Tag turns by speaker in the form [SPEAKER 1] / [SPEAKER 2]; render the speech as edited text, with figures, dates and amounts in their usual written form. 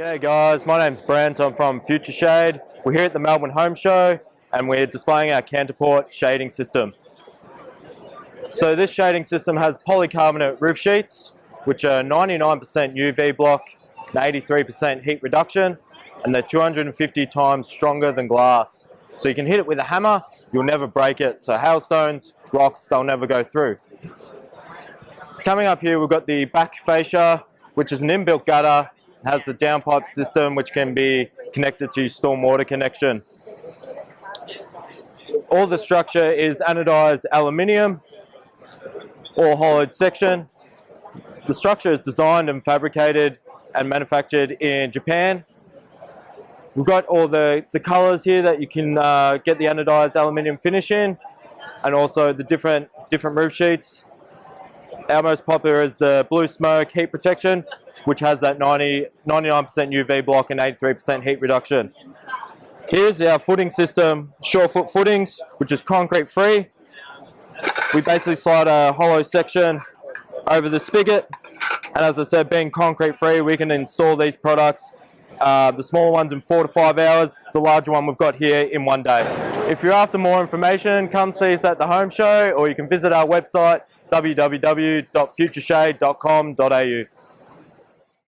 [SPEAKER 1] G'day guys, my name's Brent, I'm from Future Shade. We're here at the Melbourne Home Show and we're displaying our Carport shading system. So this shading system has polycarbonate roof sheets, which are 99% UV block and 83% heat reduction, and they're 250 times stronger than glass. So you can hit it with a hammer, you'll never break it. So hailstones, rocks, they'll never go through. Coming up here, we've got the back fascia, which is an inbuilt gutter. It has the downpipe system, which can be connected to stormwater connection. All the structure is anodized aluminium, all hollowed section. The structure is designed and fabricated and manufactured in Japan. We've got all the colors here that you can get the anodized aluminium finish in, and also the different roof sheets. Our most popular is the blue smoke heat protection, which has that 99% UV block and 83% heat reduction. Here's our footing system, sure-foot footings, which is concrete-free. We basically slide a hollow section over the spigot, and as I said, being concrete-free, we can install these products, the smaller ones in 4 to 5 hours, the larger one we've got here in 1 day. If you're after more information, come see us at the home show, or you can visit our website, www.futureshade.com.au.